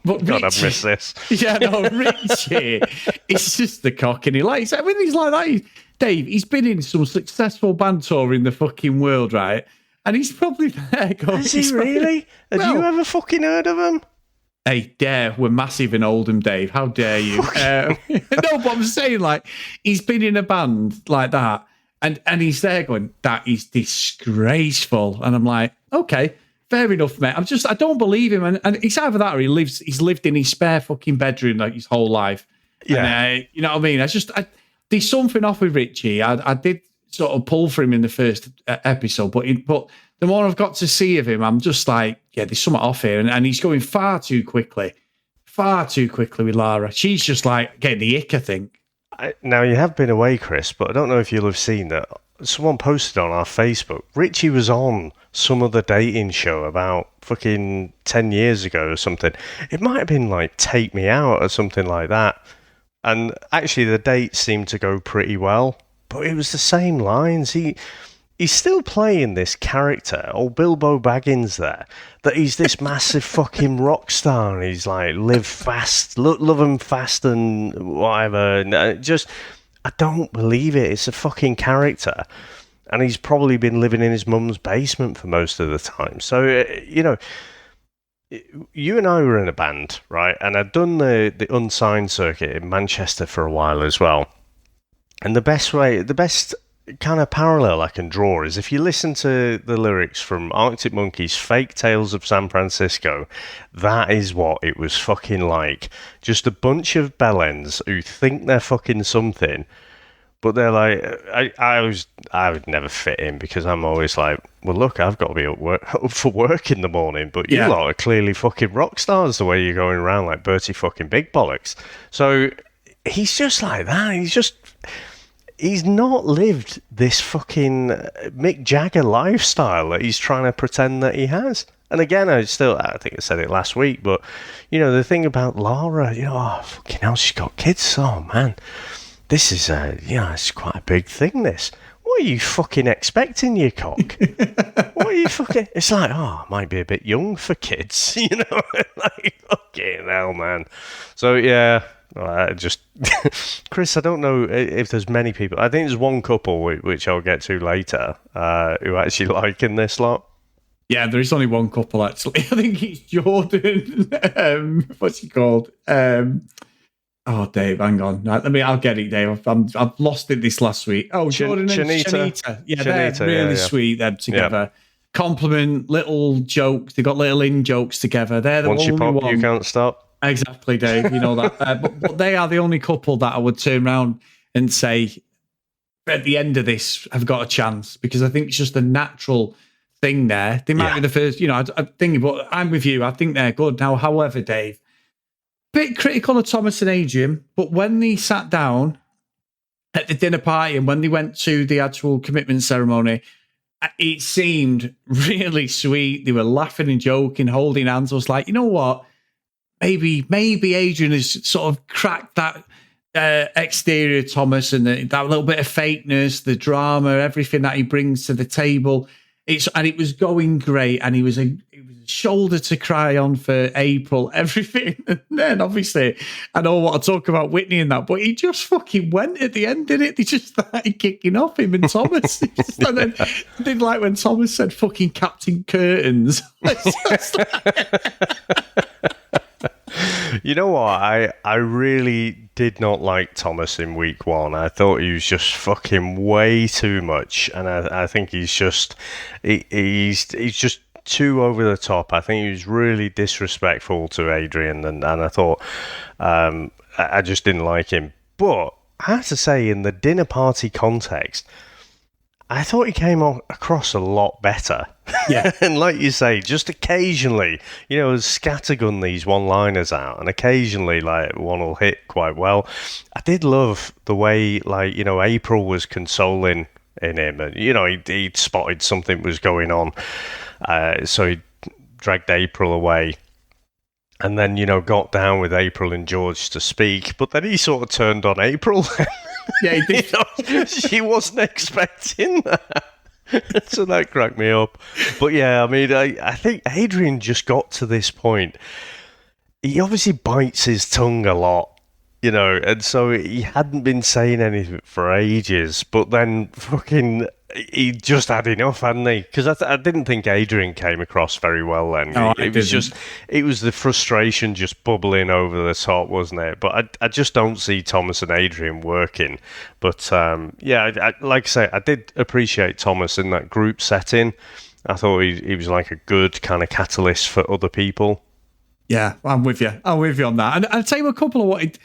S1: but
S2: God,
S1: Richie,
S2: I've missed this.
S1: Yeah, no, Richie, he's just the cock, and he likes. I mean, he's like that. Dave, he's been in some successful band tour in the fucking world, right? And he's probably there going.
S2: Has he really? Have you ever fucking heard of him?
S1: Hey, we're massive in Oldham, Dave. How dare you? No, but I'm saying, like, he's been in a band like that, and he's there going, that is disgraceful. And I'm like, okay, fair enough, mate. I don't believe him. And it's either that or he's lived in his spare fucking bedroom like his whole life. Yeah. And, you know what I mean? There's something off with Richie. I did sort of pull for him in the first episode, but the more I've got to see of him, I'm just like, yeah, there's something off here. And he's going far too quickly with Lara. She's just like getting the ick, I think.
S2: Now, you have been away, Chris, but I don't know if you'll have seen that someone posted on our Facebook, Richie was on some other dating show about fucking 10 years ago or something. It might have been like Take Me Out or something like that. And actually, the dates seemed to go pretty well, but it was the same lines. He's still playing this character, old Bilbo Baggins there, that he's this massive fucking rock star, and he's like, live fast, love him fast and whatever. And I don't believe it. It's a fucking character. And he's probably been living in his mum's basement for most of the time. So, you know, you and I were in a band, right? And I'd done the unsigned circuit in Manchester for a while as well. And the best kind of parallel I can draw is if you listen to the lyrics from Arctic Monkeys' Fake Tales of San Francisco, that is what it was fucking like. Just a bunch of bellends who think they're fucking something, but they're like, I would never fit in because I'm always like, well, look, I've got to be up for work in the morning, but you lot are clearly fucking rock stars the way you're going around like Bertie fucking Big Bollocks. So he's just like that. He's not lived this fucking Mick Jagger lifestyle that he's trying to pretend that he has. And again, I think I said it last week, but, you know, the thing about Lara, you know, fucking hell, she's got kids. Oh, man, this is, it's quite a big thing, this. What are you fucking expecting, you cock? What are you fucking... It's like, might be a bit young for kids, you know? Like, fucking hell, man. So, yeah... Chris, I don't know if there's many people. I think there's one couple, which I'll get to later, who actually liking this lot.
S1: Yeah, there is only one couple, actually. I think it's Jordan. What's he called? Dave, hang on. I'll get it, Dave. I've lost it this last week. Jordan and Shanita. Yeah, they're really sweet, them together. Yeah. Compliment, little jokes. They got little in-jokes together. They're the
S2: only one. Once you pop, you can't stop.
S1: Exactly, Dave. You know that. But they are the only couple that I would turn around and say, at the end of this, have got a chance, because I think it's just a natural thing there. They might be the first, you know, I think, but I'm with you. I think they're good. Now, however, Dave, bit critical of Thomas and Adrian, but when they sat down at the dinner party and when they went to the actual commitment ceremony, it seemed really sweet. They were laughing and joking, holding hands. I was like, you know what? Maybe Adrian has sort of cracked that exterior Thomas and that little bit of fakeness, the drama, everything that he brings to the table. It was going great, and he was a shoulder to cry on for April, everything. And then obviously, I don't want to talk about Whitney and that, but he just fucking went at the end, didn't it? They just started kicking off him and Thomas. And then didn't like when Thomas said fucking Captain Curtains.
S2: You know what? I really did not like Thomas in week one. I thought he was just fucking way too much, and I think he's just too over the top. I think he was really disrespectful to Adrian, and I thought I just didn't like him. But I have to say, in the dinner party context, I thought he came across a lot better.
S1: Yeah.
S2: And like you say, just occasionally, scattergun these one-liners out, and occasionally, like, one will hit quite well. I did love the way, like, April was consoling in him, and, he'd spotted something was going on, so he dragged April away. And then, got down with April and George to speak, but then he sort of turned on April.
S1: Yeah, he did.
S2: She wasn't expecting that. So that cracked me up. But yeah, I mean, I think Adrian just got to this point. He obviously bites his tongue a lot, and so he hadn't been saying anything for ages, but then fucking he just had enough, hadn't he? Because I didn't think Adrian came across very well then.
S1: No,
S2: it was the frustration just bubbling over the top, wasn't it? But I just don't see Thomas and Adrian working. But yeah, like I say, I did appreciate Thomas in that group setting. I thought he was like a good kind of catalyst for other people.
S1: Yeah, I'm with you. I'm with you on that. And I'll tell you a couple of what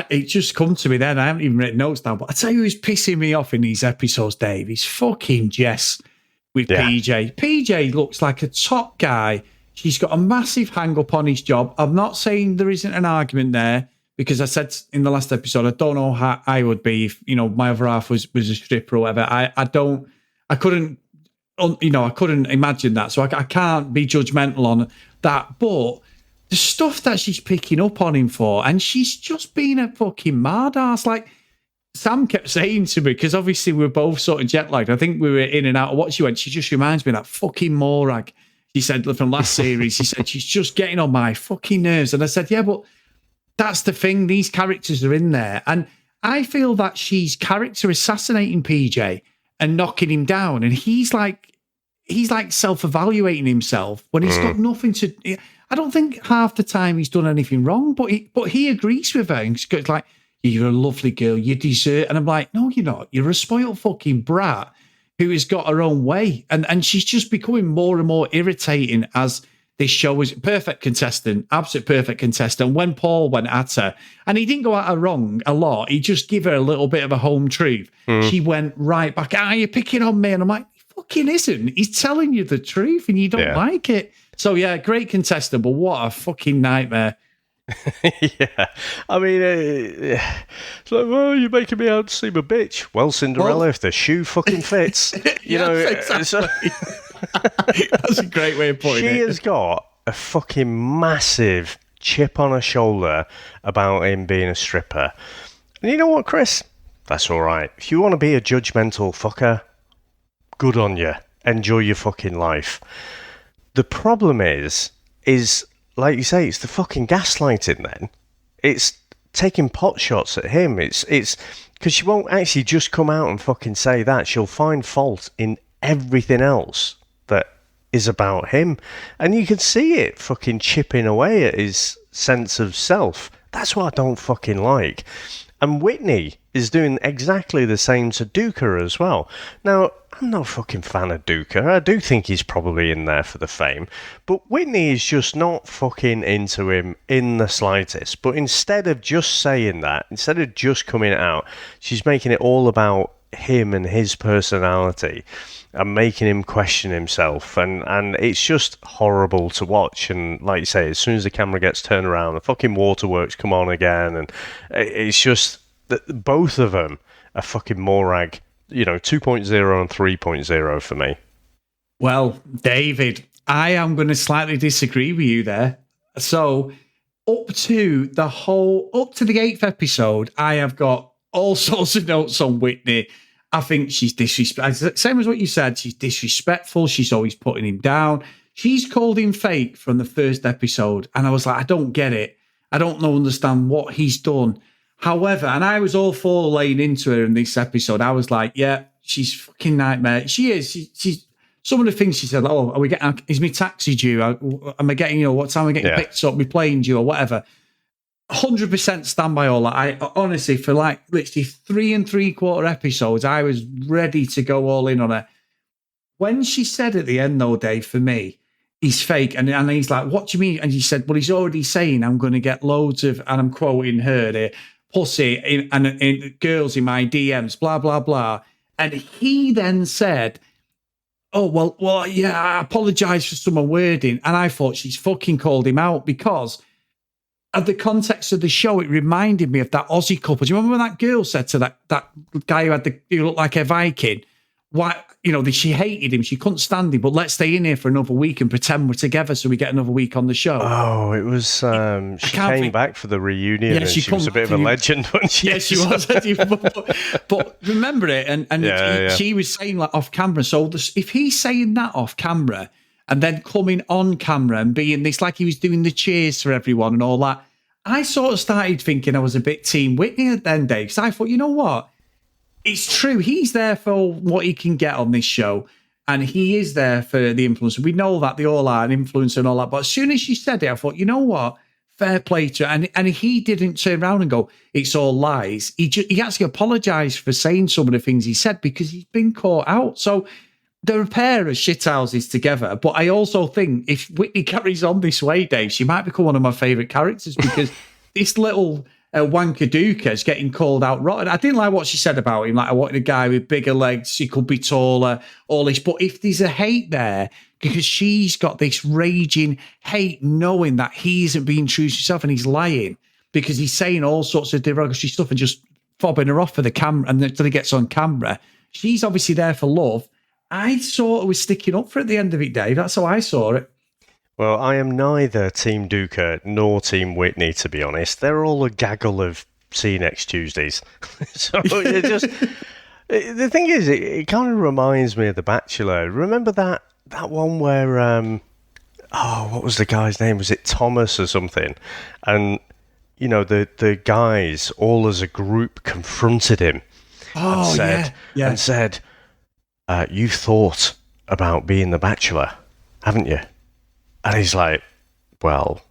S1: it just come to me then. I haven't even written notes down, but I'll tell you who's pissing me off in these episodes, Dave. He's fucking Jess with PJ. PJ looks like a top guy. She's got a massive hang up on his job. I'm not saying there isn't an argument there, because I said in the last episode, I don't know how I would be if, my other half was a stripper or whatever. I couldn't imagine that. So I can't be judgmental on that. But the stuff that she's picking up on him for, and she's just being a fucking mardass. Like Sam kept saying to me, because obviously we were both sort of jet lagged. I think we were in and out of what she went. She just reminds me of that fucking Morag. She said from last series, she said, she's just getting on my fucking nerves. And I said, yeah, but that's the thing. These characters are in there. And I feel that she's character assassinating PJ and knocking him down. And he's like self-evaluating himself when he's got nothing to. I don't think half the time he's done anything wrong, but he agrees with her. And it's like, you're a lovely girl, you deserve. And I'm like, no, you're not. You're a spoiled fucking brat who has got her own way. And she's just becoming more and more irritating as this show is. Perfect contestant, absolute perfect contestant. When Paul went at her, and he didn't go at her wrong a lot, he just gave her a little bit of a home truth. She went right back, you're picking on me. And I'm like, he fucking isn't. He's telling you the truth and you don't like it. So, yeah, great contestant, but what a fucking nightmare.
S2: Yeah. I mean, it's like, well, you're making me out to seem a bitch. Well, Cinderella, if the shoe fucking fits.
S1: Exactly.
S2: So
S1: That's a great way of putting it.
S2: She has got a fucking massive chip on her shoulder about him being a stripper. And you know what, Chris? That's all right. If you want to be a judgmental fucker, good on you. Enjoy your fucking life. The problem is like you say, it's the fucking gaslighting then. It's taking pot shots at him. It's because she won't actually just come out and fucking say that. She'll find fault in everything else that is about him. And you can see it fucking chipping away at his sense of self. That's what I don't fucking like. And Whitney is doing exactly the same to Duca as well. Now, I'm not a fucking fan of Duca. I do think he's probably in there for the fame. But Whitney is just not fucking into him in the slightest. But instead of just saying that, instead of just coming out, she's making it all about him and his personality and making him question himself. And it's just horrible to watch. And like you say, as soon as the camera gets turned around, the fucking waterworks come on again. And it's just that both of them are fucking Morag, 2.0 and 3.0 for me.
S1: Well, David, I am going to slightly disagree with you there. So up to the 8th episode, I have got all sorts of notes on Whitney. I think she's disrespectful. Same as what you said, she's disrespectful. She's always putting him down. She's called him fake from the first episode. And I was like, I don't get it. I don't understand what he's done. However, and I was all for laying into her in this episode. I was like, yeah, she's fucking nightmare. She is. She's some of the things she said, are we getting, is my taxi due? Am I getting, what time am I getting picked up? My plane due or whatever. 100% stand by all that. I honestly, for like literally 3 3/4 episodes, I was ready to go all in on her. When she said at the end, though, Dave, for me, he's fake. And he's like, what do you mean? And he said, well, he's already saying I'm going to get loads of, and I'm quoting her there, pussy and girls in my DMs, blah, blah, blah. And he then said, oh, well, yeah, I apologise for some wording. And I thought she's fucking called him out because of the context of the show. It reminded me of that Aussie couple. Do you remember when that girl said to that guy who looked like a Viking, why, she hated him, she couldn't stand him, but let's stay in here for another week and pretend we're together so we get another week on the show.
S2: Oh, it was, she came back for the reunion, and she was a bit of a legend, wasn't she?
S1: Yeah, she was. but remember it, and she was saying like off camera, so if he's saying that off camera and then coming on camera and being this, like he was doing the cheers for everyone and all that, I sort of started thinking I was a bit Team Whitney at then, Dave, because I thought, you know what? It's true. He's there for what he can get on this show, and he is there for the influencer. We know that they all are an influencer and all that. But as soon as she said it, I thought, you know what? Fair play to her. And he didn't turn around and go, it's all lies. He actually apologised for saying some of the things he said because he's been caught out. So they're a pair of shithouses together. But I also think if Whitney carries on this way, Dave, she might become one of my favourite characters because this little wankaduka is getting called out rotten. I didn't like what she said about him. Like, I wanted a guy with bigger legs, he could be taller, all this. But if there's a hate there, because she's got this raging hate knowing that he isn't being true to himself and he's lying because he's saying all sorts of derogatory stuff and just fobbing her off for the camera and until he gets on camera. She's obviously there for love. I sort of was sticking up for it at the end of it, Dave. That's how I saw it.
S2: Well, I am neither Team Duca nor Team Whitney, to be honest. They're all a gaggle of see you next Tuesdays. So it just... The thing is, it kind of reminds me of The Bachelor. Remember that one where... what was the guy's name? Was it Thomas or something? And, the guys, all as a group, confronted him and said, you've thought about being The Bachelor, haven't you? And he's like, well,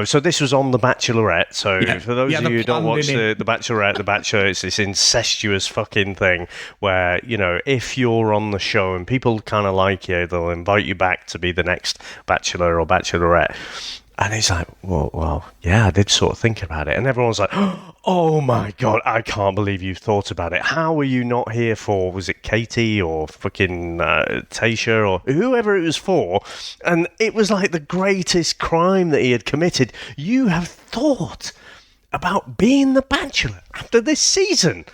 S2: so this was on The Bachelorette. So for those of you who don't watch the Bachelorette, The Bachelor, it's this incestuous fucking thing where, if you're on the show and people kind of like you, they'll invite you back to be the next Bachelor or Bachelorette. And he's like, well, yeah, I did sort of think about it. And everyone's like, oh my God, I can't believe you've thought about it. How were you not here for, was it Katie or fucking Tasha or whoever it was for? And it was like the greatest crime that he had committed. You have thought about being the Bachelor after this season.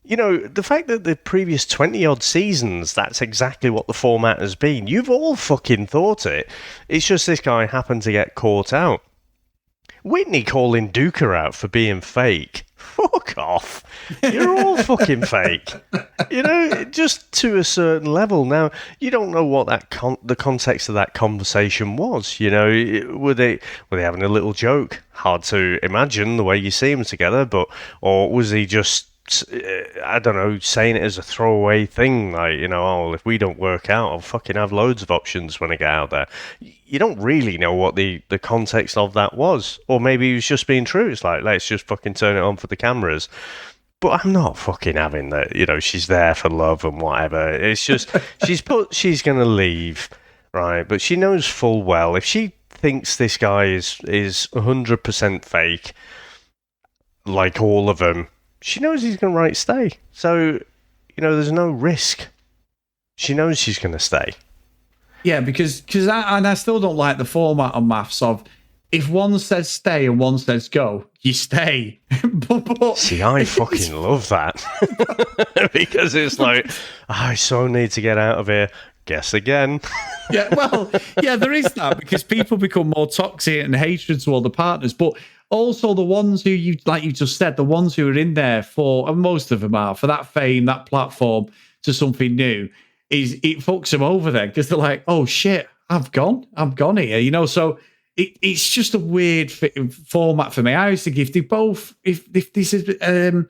S2: The fact that the previous 20-odd seasons, that's exactly what the format has been. You've all fucking thought it. It's just this guy happened to get caught out. Whitney calling Duca out for being fake. Fuck off. You're all fucking fake. Just to a certain level. Now, you don't know what the context of that conversation was. Were they having a little joke? Hard to imagine the way you see them together, or was he just... I don't know, saying it as a throwaway thing, like, if we don't work out, I'll fucking have loads of options when I get out there. You don't really know what the context of that was. Or maybe he was just being true. It's like, let's just fucking turn it on for the cameras. But I'm not fucking having that, she's there for love and whatever. It's just, she's going to leave, right? But she knows full well, if she thinks this guy is 100% fake, like all of them, she knows he's going to stay. So, there's no risk. She knows she's going to stay.
S1: Yeah, because I still don't like the format on Maths of if one says stay and one says go, you stay. but
S2: see, I fucking love that. Because it's like, I so need to get out of here. Guess again.
S1: Yeah, there is that because people become more toxic and hatred toward the partners. But also the ones who like you just said, the ones who are in there for, and most of them are, for that fame, that platform to something new, it fucks them over then because they're like, oh shit, I'm gone here, so it's just a weird format for me. I always think if this is,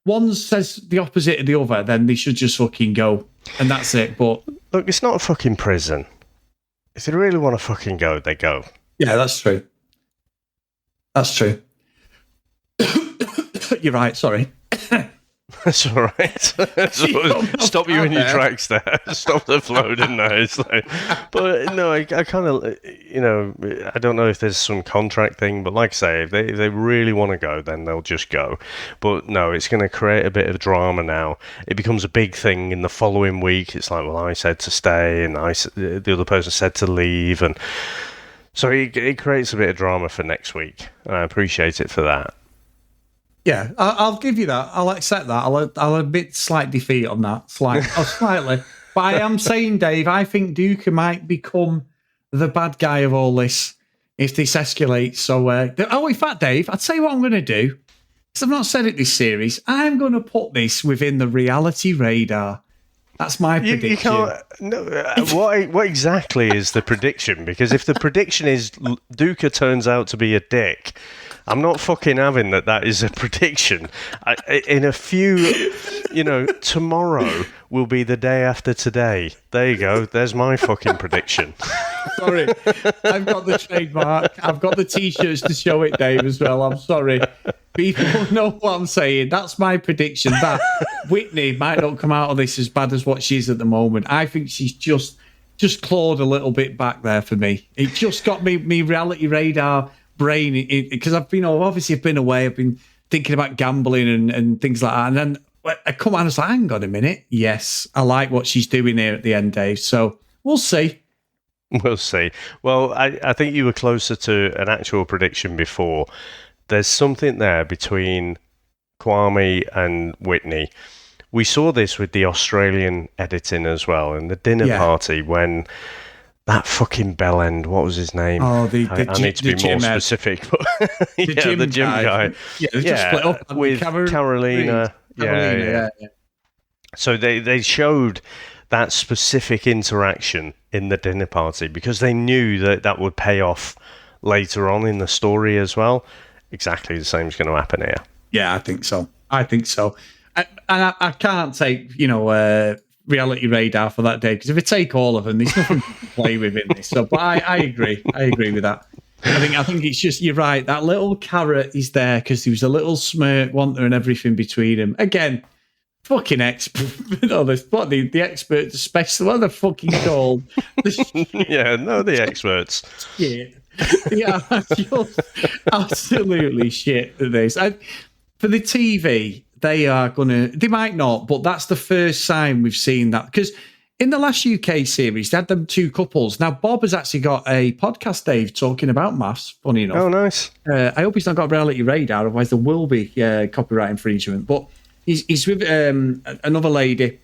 S1: one says the opposite of the other, then they should just fucking go and that's it. But
S2: look, it's not a fucking prison. If they really want to fucking go, they go.
S1: Yeah, that's true. That's true. You're right, sorry.
S2: That's all right. Stop you in your tracks there. Stop the flow, didn't I? It's like, but no, I kind of, I don't know if there's some contract thing, but like I say, if they really want to go, then they'll just go. But no, it's going to create a bit of drama now. It becomes a big thing in the following week. It's like, well, I said to stay, and the other person said to leave, and so it creates a bit of drama for next week, and I appreciate it for that.
S1: Yeah, I'll give you that. I'll accept that. I'll admit slight defeat on that, slightly. But I am saying, Dave, I think Duca might become the bad guy of all this if this escalates. So, in fact, Dave, I'll tell you what I'm going to do. Because I've not said it this series. I'm going to put this within the reality radar. That's my prediction.
S2: You can't. No, what exactly is the prediction? Because if the prediction is Duca turns out to be a dick, I'm not fucking having that is a prediction. In a few, tomorrow will be the day after today. There you go. There's my fucking prediction.
S1: Sorry. I've got the trademark. I've got the T-shirts to show it, Dave, as well. I'm sorry. People know what I'm saying. That's my prediction. That Whitney might not come out of this as bad as what she is at the moment. I think she's just clawed a little bit back there for me. It just got me reality radar brain, because I've been away. I've been thinking about gambling and things like that. And then I come out and I was like, hang on a minute. Yes, I like what she's doing here at the end, Dave. So we'll see.
S2: We'll see. Well, I think you were closer to an actual prediction before. There's something there between Kwame and Whitney. We saw this with the Australian editing as well, and the dinner party when that fucking bellend, what was his name?
S1: Oh,
S2: I need to be more specific. But the gym guy.
S1: Yeah, they just split up
S2: with Carolina. Yeah. So they showed that specific interaction in the dinner party because they knew that would pay off later on in the story as well. Exactly the same is going to happen here.
S1: Yeah, I think so. And I can't take, reality radar for that day, because if I take all of them, there's nothing to play with in this. So, but I agree. I agree with that. I think it's just, you're right. That little carrot is there because there was a little smirk, wasn't there, and everything between them. Again, fucking expert. The experts, especially, what are they fucking called?
S2: The experts.
S1: Yeah. Yeah, just absolutely shit at this. For the TV, they might not, but that's the first sign we've seen that. Because in the last UK series, they had them two couples. Now, Bob has actually got a podcast, Dave, talking about maths, funny enough.
S2: Oh, nice.
S1: I hope he's not got reality radar, otherwise there will be copyright infringement. But he's with another lady,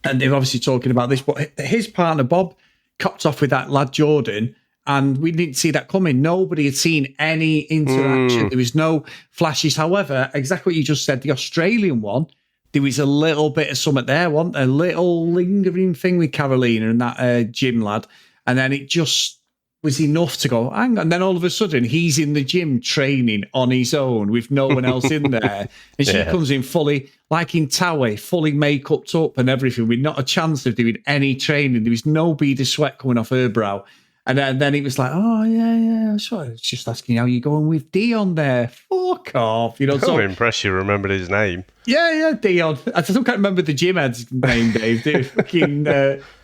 S1: and they're obviously talking about this. But his partner, Bob, copped off with that lad, Jordan, and we didn't see that coming. Nobody had seen any interaction. There was no flashes. However, exactly what you just said, the Australian one, there was a little bit of something there, wasn't there? A little lingering thing with Carolina and that gym lad. And then it just was enough to go, hang on. And then all of a sudden, he's in the gym training on his own with no one else in there. And she comes in fully, like in Towie, fully make-upped up and everything, with not a chance of doing any training. There was no bead of sweat coming off her brow. And then it was like, oh, yeah. So I was just asking how you going with Dion there. Fuck off.
S2: I'm impressed you remembered his name.
S1: Yeah, Dion. I still can't remember the gym head's name, Dave. Fucking,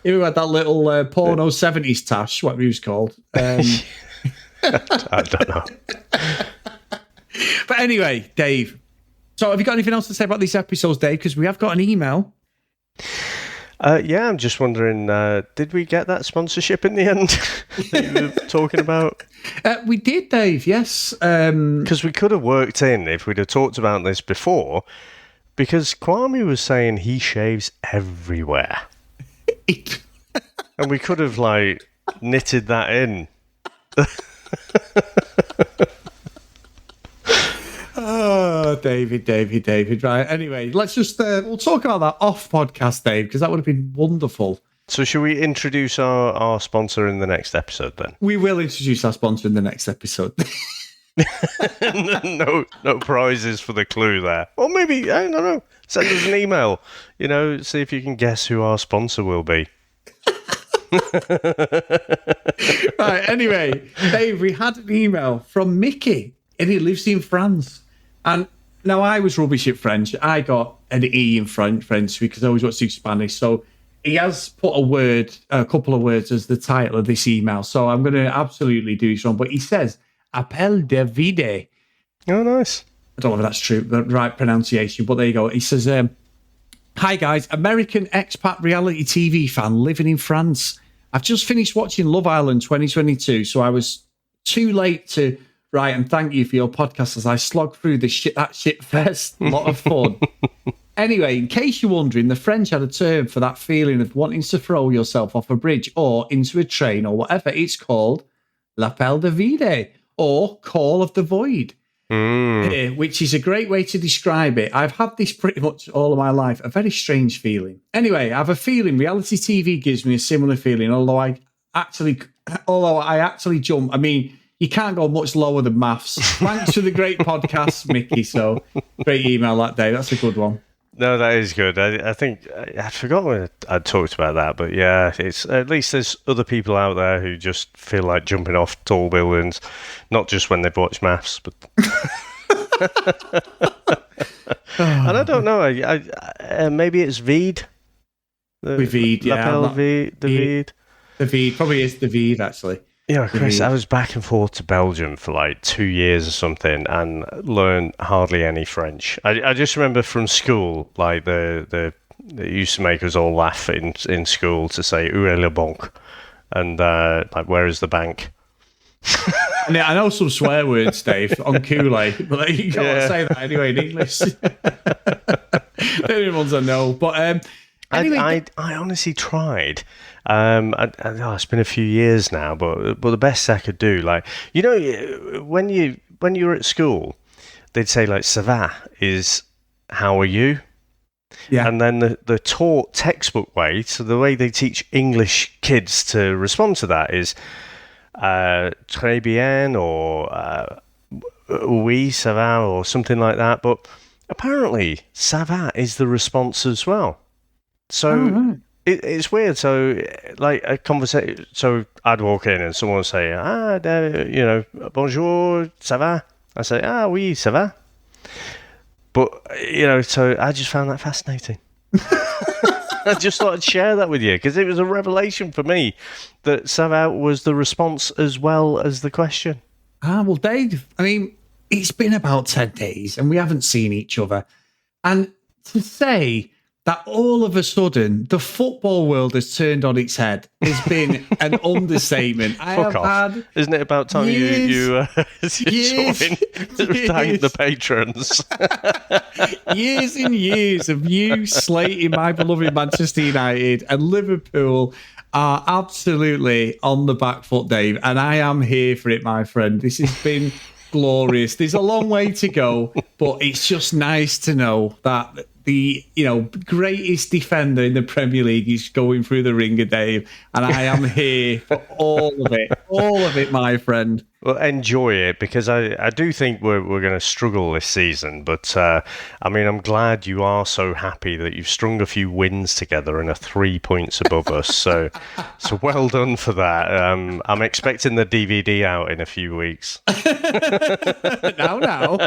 S1: he had that little porno 70s tash, what he was called.
S2: I don't know.
S1: But anyway, Dave. So have you got anything else to say about these episodes, Dave? Because we have got an email.
S2: I'm just wondering, did we get that sponsorship in the end that you were talking about?
S1: We did, Dave, yes.
S2: Because we could have worked in if we'd have talked about this before, because Kwame was saying he shaves everywhere. And we could have, knitted that in.
S1: Oh, David. Right. Anyway, let's just we'll talk about that off podcast, Dave, because that would have been wonderful.
S2: So should we introduce our sponsor in the next episode then?
S1: We will introduce our sponsor in the next episode.
S2: No prizes for the clue there. Or maybe, I don't know, send us an email. See if you can guess who our sponsor will be.
S1: Right, anyway, Dave, we had an email from Mickey, and he lives in France. And Now, I was rubbish at French. I got an E in French because I always wanted to do Spanish. So he has put a couple of words as the title of this email. So I'm going to absolutely do this wrong. But he says, Appel de Vide.
S2: Oh, nice.
S1: I don't know if that's true, the right pronunciation, but there you go. He says, hi, guys. American expat reality TV fan living in France. I've just finished watching Love Island 2022, so I was too late to write and thank you for your podcast as I slog through that shit fest. A lot of fun. Anyway, in case you're wondering, the French had a term for that feeling of wanting to throw yourself off a bridge or into a train or whatever. It's called L'appel de vide or call of the void. Which is a great way to describe it. I've had this pretty much all of my life, a very strange feeling. Anyway, I have a feeling reality TV gives me a similar feeling, although I actually jump. I mean, you can't go much lower than maths. Thanks for the great podcast, Mickey. So great email that day. That's a good one.
S2: No, that is good. I think I forgot when I talked about that, but yeah, it's at least there's other people out there who just feel like jumping off tall buildings, not just when they've watched maths, but. And I don't know. Maybe it's Vide.
S1: Vide, yeah.
S2: The Vide.
S1: The Vide probably is the Vide actually.
S2: Yeah, Chris, I was back and forth to Belgium for like 2 years or something and learned hardly any French. I just remember from school, like they used to make us all laugh in school to say "Où est le banque?" and like "Where is the bank?"
S1: I know some swear words, Dave, on Kool-Aid, but you can't say that anyway in English. The only ones I know, but anyway,
S2: I honestly tried. It's been a few years now, but the best I could do, like, you know, when you were at school, they'd say like "Ça va" is "How are you?" Yeah, and then the taught textbook way, so the way they teach English kids to respond to that is "Très bien" or "Oui, ça va" or something like that. But apparently, "Ça va" is the response as well. So it's weird. So, like a conversation. So I'd walk in and someone would say, "Bonjour, ça va?" I say, "Oui, ça va." But so I just found that fascinating. I just thought I'd share that with you because it was a revelation for me that "ça va" was the response as well as the question.
S1: Well, Dave, I mean, it's been about 10 days and we haven't seen each other. And to say that all of a sudden the football world has turned on its head has been an understatement.
S2: Fuck off. Isn't it about time you thank the patrons?
S1: Years and years of you slating my beloved Manchester United, and Liverpool are absolutely on the back foot, Dave, and I am here for it, my friend. This has been glorious. There's a long way to go, but it's just nice to know that the greatest defender in the Premier League is going through the ringer, Dave, and I am here for all of it, my friend.
S2: Well, enjoy it, because I do think we're going to struggle this season, but I mean, I'm glad you are so happy that you've strung a few wins together and are 3 points above us. So well done for that. I'm expecting the DVD out in a few weeks.
S1: Now.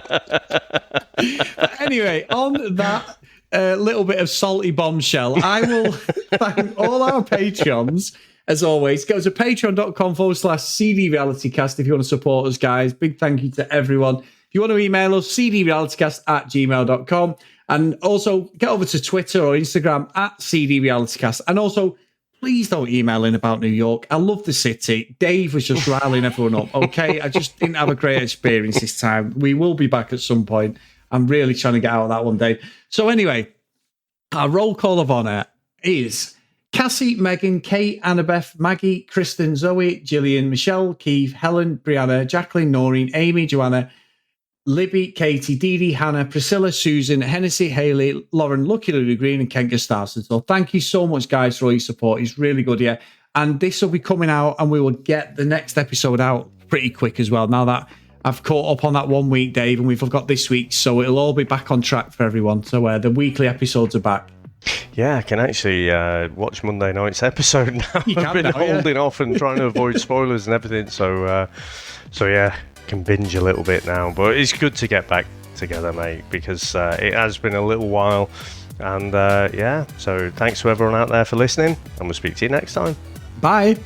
S1: But anyway, on that little bit of salty bombshell, I will thank all our Patreons. As always, go to patreon.com/CDRealitycast if you want to support us, guys. Big thank you to everyone. If you want to email us, cdrealitycast@gmail.com. And also get over to Twitter or Instagram @CDRealitycast. And also, please don't email in about New York. I love the city. Dave was just riling everyone up, okay? I just didn't have a great experience this time. We will be back at some point. I'm really trying to get out of that one, Dave. So anyway, our roll call of honour is Cassie, Megan, Kate, Annabeth, Maggie, Kristen, Zoe, Gillian, Michelle, Keith, Helen, Brianna, Jacqueline, Noreen, Amy, Joanna, Libby, Katie, Dee Dee, Hannah, Priscilla, Susan, Hennessy, Haley, Lauren, Lucky Lily Green, and Ken Gustafson. So thank you so much, guys, for all your support. It's really good, yeah. And this will be coming out, and we will get the next episode out pretty quick as well. Now that I've caught up on that 1 week, Dave, and we've got this week, so it'll all be back on track for everyone. So the weekly episodes are back.
S2: Yeah, I can actually watch Monday night's episode now. I've been holding off and trying to avoid spoilers and everything. So yeah, can binge a little bit now. But it's good to get back together, mate, because it has been a little while. And so thanks to everyone out there for listening, and we'll speak to you next time.
S1: Bye.